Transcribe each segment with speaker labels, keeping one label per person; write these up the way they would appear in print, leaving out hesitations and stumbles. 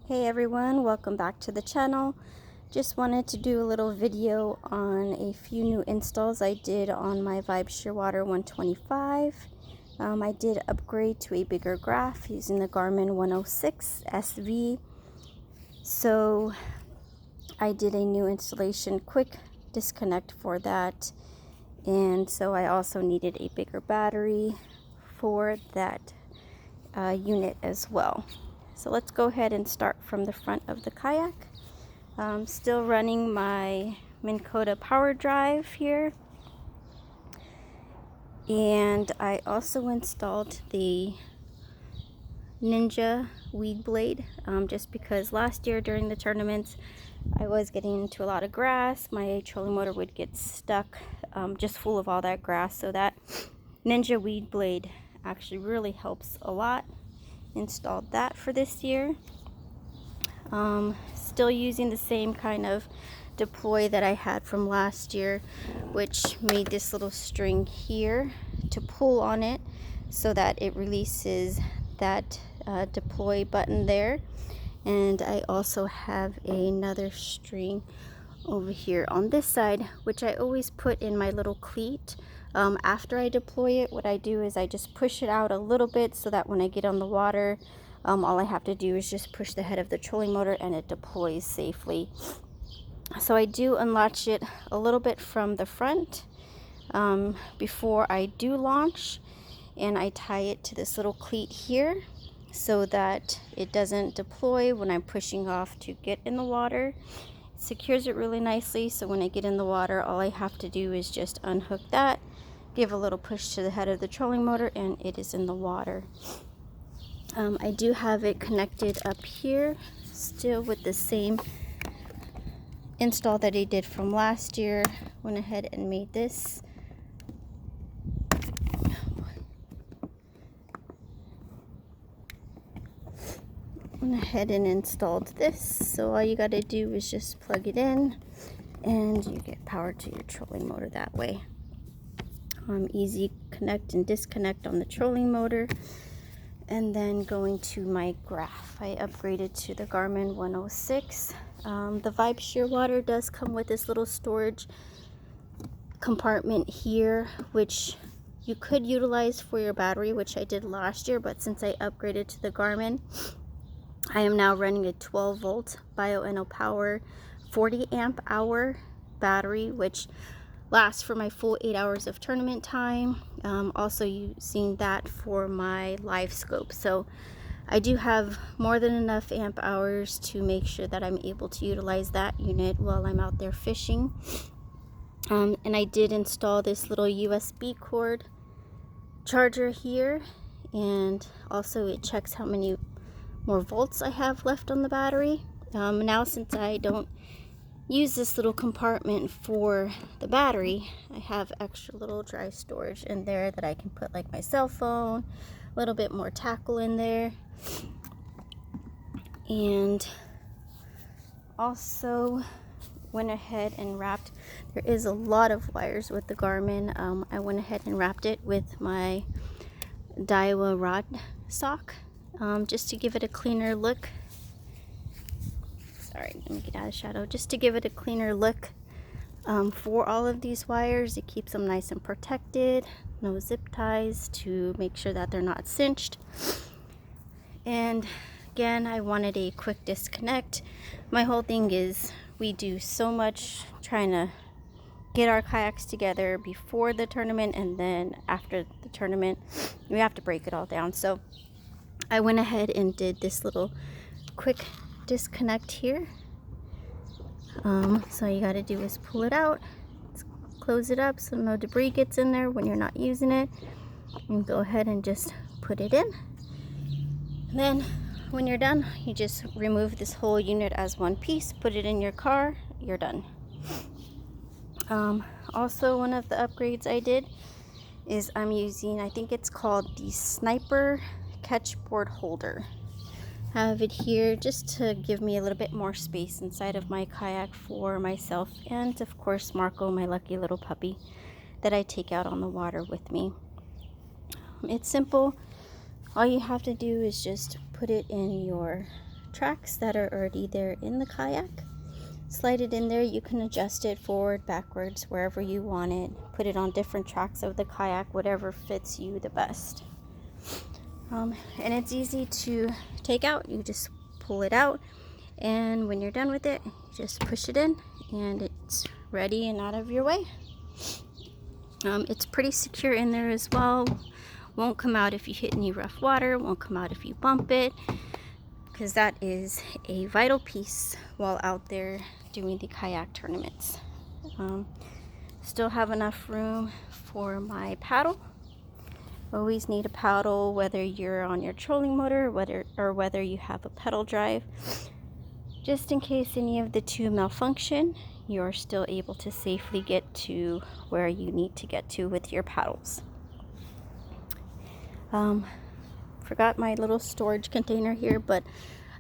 Speaker 1: Hey everyone, welcome back to the channel. Just wanted to do a little video on a few new installs I did on my Vibe Shearwater 125. I did upgrade to a bigger graph using the Garmin 106 SV. So I did a new installation, quick disconnect for that. And so I also needed a bigger battery for that unit as well. So let's go ahead and start from the front of the kayak. Still running my Minn Kota power drive here. And I also installed the Ninja weed blade just because last year during the tournaments I was getting into a lot of grass. My trolling motor would get stuck just full of all that grass. So that Ninja weed blade actually really helps a lot. Installed that for this year. Still using the same kind of deploy that I had from last year, which made this little string here to pull on it so that it releases that deploy button there. And I also have another string over here on this side, which I always put in my little cleat. After I deploy it, what I do is I just push it out a little bit so that when I get on the water, all I have to do is just push the head of the trolling motor and it deploys safely. So I do unlatch it a little bit from the front before I do launch, and I tie it to this little cleat here so that it doesn't deploy when I'm pushing off to get in the water. Secures it really nicely, so when I get in the water, all I have to do is just unhook that, give a little push to the head of the trolling motor, and it is in the water. I do have it connected up here still with the same install that I did from last year. Went ahead and made this. Went ahead and installed this, so all you got to do is just plug it in and you get power to your trolling motor that way. Easy connect and disconnect on the trolling motor. And then going to my graph, I upgraded to the Garmin 106. The Vibe Shearwater does come with this little storage compartment here, which you could utilize for your battery, which I did last year, but since I upgraded to the Garmin, I am now running a 12 volt Bio Power 40 amp hour battery, which lasts for my full 8 hours of tournament time. Also using that for my LiveScope. So I do have more than enough amp hours to make sure that I'm able to utilize that unit while I'm out there fishing. And I did install this little USB cord charger here, and also it checks how many more volts I have left on the battery. Now since I don't use this little compartment for the battery, I have extra little dry storage in there that I can put like my cell phone, a little bit more tackle in there. And also went ahead and wrapped, there is a lot of wires with the Garmin. I went ahead and wrapped it with my Daiwa rod sock just to give it a cleaner look. Sorry, let me get out of the shadow. Just to give it a cleaner look for all of these wires. It keeps them nice and protected. No zip ties to make sure that they're not cinched. And again, I wanted a quick disconnect. My whole thing is we do so much trying to get our kayaks together before the tournament, and then after the tournament we have to break it all down. So I went ahead and did this little quick disconnect here. So all you got to do is pull it out, close it up so no debris gets in there when you're not using it, and go ahead and just put it in. And then when you're done, you just remove this whole unit as one piece, put it in your car, you're done. Also, one of the upgrades I did is I'm using, I think it's called the Sniper Catchboard Holder. I have it here just to give me a little bit more space inside of my kayak for myself and of course Marco, my lucky little puppy that I take out on the water with me. It's simple. All you have to do is just put it in your tracks that are already there in the kayak. Slide it in there. You can adjust it forward, backwards, wherever you want it. Put it on different tracks of the kayak, whatever fits you the best. And it's easy to take out. You just pull it out, and when you're done with it, you just push it in and it's ready and out of your way. It's pretty secure in there as well. Won't come out if you hit any rough water, won't come out if you bump it, because that is a vital piece while out there doing the kayak tournaments. Still have enough room for my paddle. Always need a paddle, whether you're on your trolling motor or whether you have a pedal drive. Just in case any of the two malfunction, you're still able to safely get to where you need to get to with your paddles. Forgot my little storage container here, but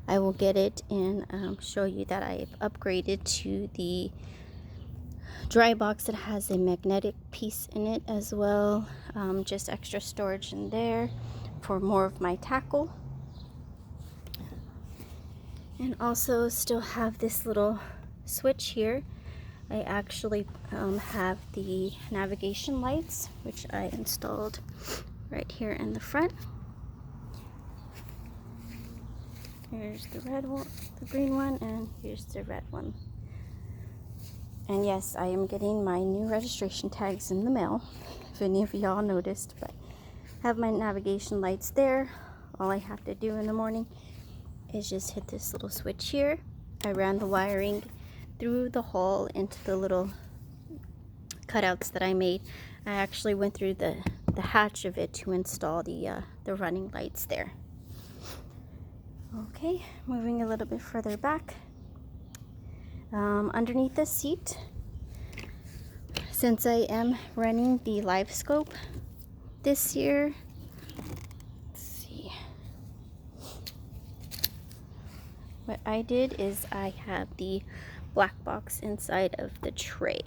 Speaker 1: I will get it and show you that I've upgraded to the dry box that has a magnetic piece in it as well. Just extra storage in there for more of my tackle. And also still have this little switch here. I actually have the navigation lights, which I installed right here in the front. Here's the red one, the green one, and here's the red one. And yes, I am getting my new registration tags in the mail, if any of y'all noticed, but I have my navigation lights there. All I have to do in the morning is just hit this little switch here. I ran the wiring through the hole into the little cutouts that I made. I actually went through the hatch of it to install the running lights there. Okay, moving a little bit further back. Underneath the seat, since I am running the LiveScope this year, let's see, what I did is I have the black box inside of the tray.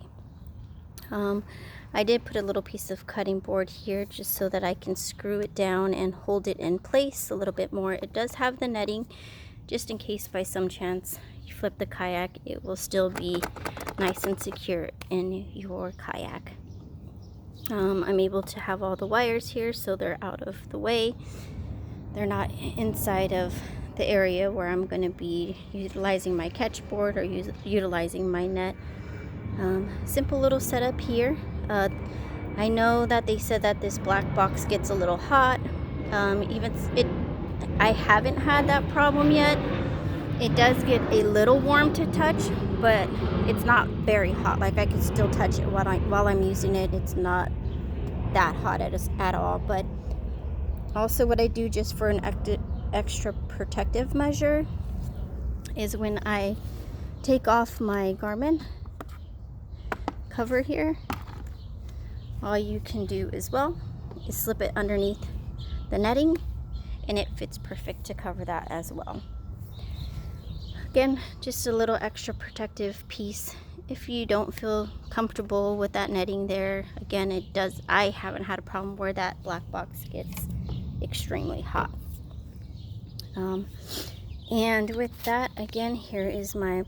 Speaker 1: I did put a little piece of cutting board here just so that I can screw it down and hold it in place a little bit more. It does have the netting, just in case by some chance you flip the kayak, it will still be nice and secure in your kayak. I'm able to have all the wires here so they're out of the way. They're not inside of the area where I'm going to be utilizing my catch board or utilizing my net. Simple little setup here. I know that they said that this black box gets a little hot. I haven't had that problem yet. It does get a little warm to touch, but it's not very hot. Like, I can still touch it while I'm using it. It's not that hot at all. But also what I do just for an extra protective measure is when I take off my Garmin cover here, all you can do as well is slip it underneath the netting, and it fits perfect to cover that as well. Again, just a little extra protective piece if you don't feel comfortable with that netting there. Again, I haven't had a problem where that black box gets extremely hot. And with that, again, here is my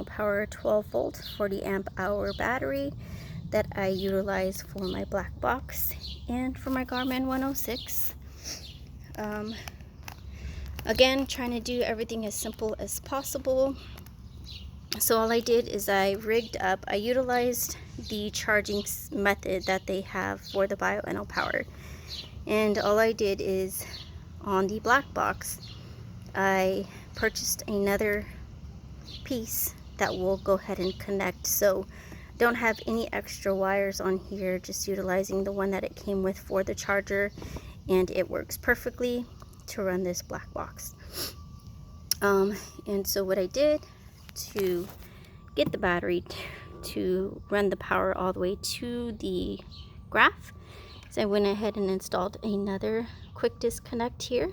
Speaker 1: Power 12 volt 40 amp hour battery that I utilize for my black box and for my Garmin 106. Again, trying to do everything as simple as possible. So all I did is I utilized the charging method that they have for the Power. And all I did is, on the black box, I purchased another piece that will go ahead and connect. So don't have any extra wires on here, just utilizing the one that it came with for the charger, and it works perfectly to run this black box. And so what I did to get the battery to run the power all the way to the graph is I went ahead and installed another quick disconnect here.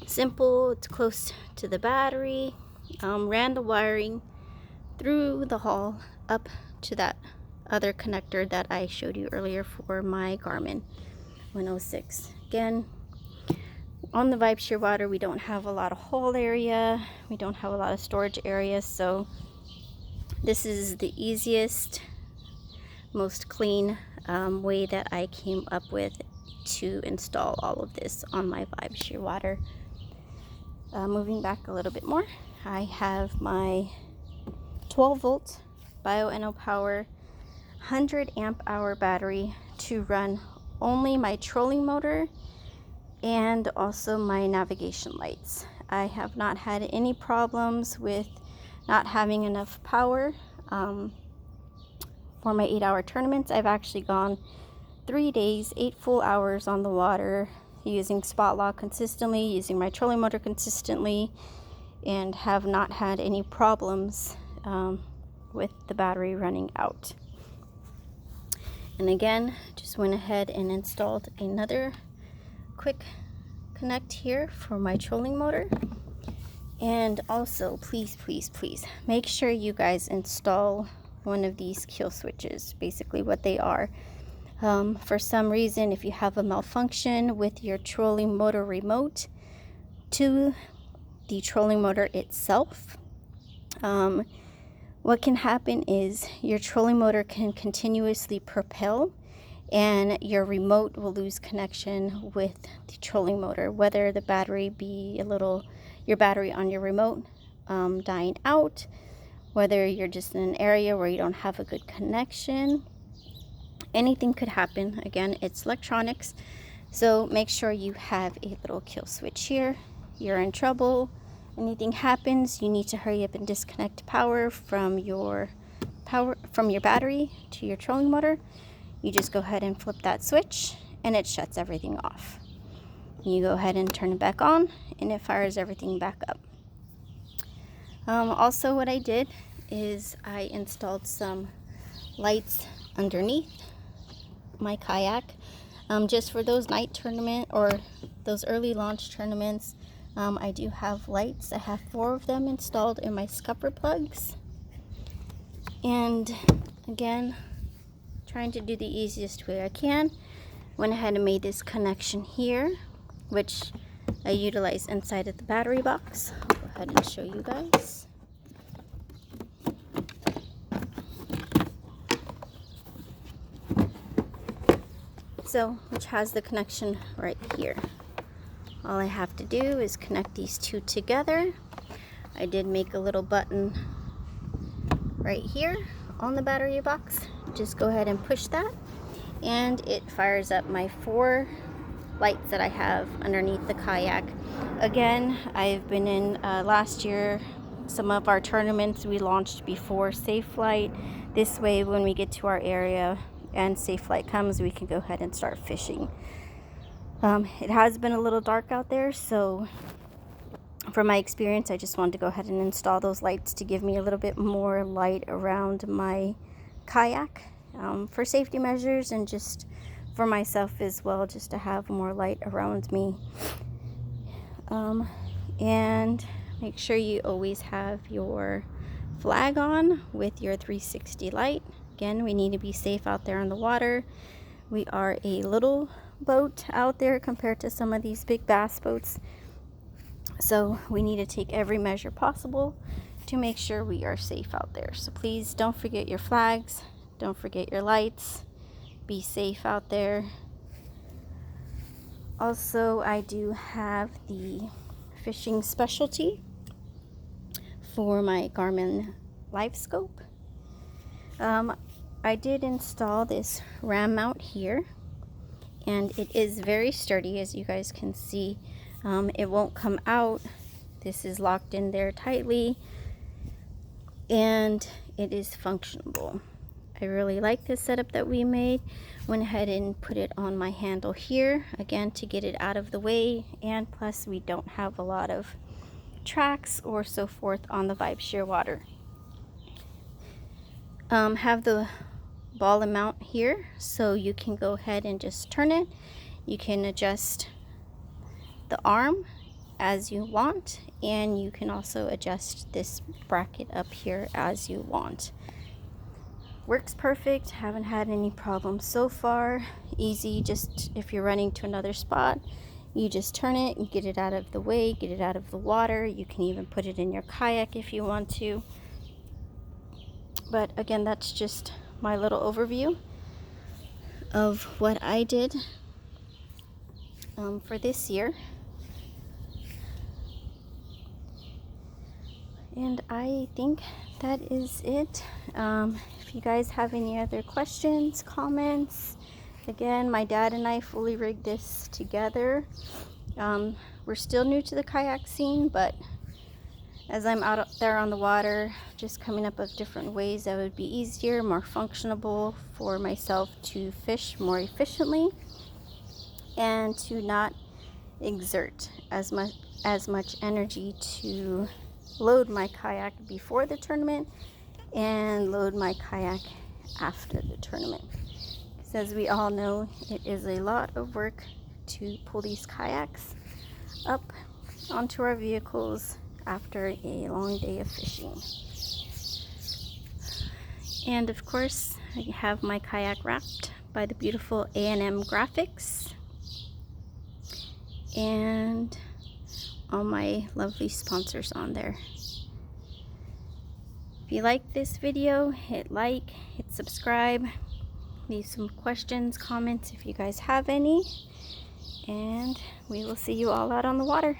Speaker 1: Simple, it's close to the battery. Ran the wiring through the hall up to that other connector that I showed you earlier for my Garmin 106. Again, on the Vibe Shearwater, we don't have a lot of hole area. We don't have a lot of storage area. So this is the easiest, most clean way that I came up with to install all of this on my Vibe Shearwater. Moving back a little bit more, I have my 12 volt Bio Power 100 amp hour battery to run only my trolling motor and also my navigation lights. I have not had any problems with not having enough power for my 8-hour tournaments. I've actually gone 3 days, 8 full hours on the water, using spot lock consistently, using my trolling motor consistently, and have not had any problems with the battery running out. And again, just went ahead and installed another quick connect here for my trolling motor. And also, please make sure you guys install one of these kill switches. Basically what they are, for some reason, if you have a malfunction with your trolling motor remote to the trolling motor itself, what can happen is your trolling motor can continuously propel and your remote will lose connection with the trolling motor, whether the battery be your battery on your remote dying out, whether you're just in an area where you don't have a good connection. Anything could happen. Again, it's electronics, so make sure you have a little kill switch here. You're in trouble, anything happens, you need to hurry up and disconnect power from your battery to your trolling motor. You just go ahead and flip that switch and it shuts everything off. You go ahead and turn it back on and it fires everything back up. Also, what I did is I installed some lights underneath my kayak, just for those night tournament or those early launch tournaments. I do have lights. I have 4 of them installed in my scupper plugs. And again, trying to do the easiest way I can, went ahead and made this connection here, which I utilize inside of the battery box. I'll go ahead and show you guys. So, which has the connection right here. All I have to do is connect these two together. I did make a little button right here on the battery box. Just go ahead and push that and it fires up my 4 lights that I have underneath the kayak. Again, I've been in last year, some of our tournaments we launched before Safe Flight. This way, when we get to our area and Safe Flight comes, we can go ahead and start fishing. It has been a little dark out there, so from my experience, I just wanted to go ahead and install those lights to give me a little bit more light around my kayak, for safety measures and just for myself as well, just to have more light around me. And make sure you always have your flag on with your 360 light. Again, we need to be safe out there on the water. We are a little boat out there compared to some of these big bass boats, so we need to take every measure possible to make sure we are safe out there. So please don't forget your flags, don't forget your lights, be safe out there. Also, I do have the fishing specialty for my Garmin LiveScope. I did install this ram mount here, and it is very sturdy, as you guys can see. It won't come out. This is locked in there tightly, and it is functionable. I really like this setup that we made. Went ahead and put it on my handle here, again, to get it out of the way, and plus we don't have a lot of tracks or so forth on the Vibe Shearwater. Have the ball and mount here, so you can go ahead and just turn it. You can adjust the arm as you want, and you can also adjust this bracket up here as you want. Works perfect, haven't had any problems so far. Easy, just if you're running to another spot, You just turn it and get it out of the way, get it out of the water. You can even put it in your kayak if you want to. But again, that's just my little overview of what I did for this year. And I think that is it. If you guys have any other questions, comments, again, my dad and I fully rigged this together. We're still new to the kayak scene, but as I'm out there on the water, just coming up with different ways that would be easier, more functional for myself to fish more efficiently and to not exert as much energy to load my kayak before the tournament and load my kayak after the tournament. Because as we all know, it is a lot of work to pull these kayaks up onto our vehicles after a long day of fishing. And of course, I have my kayak wrapped by the beautiful A&M graphics and all my lovely sponsors on there. If you like this video, hit like, hit subscribe, leave some questions, comments if you guys have any, and we will see you all out on the water.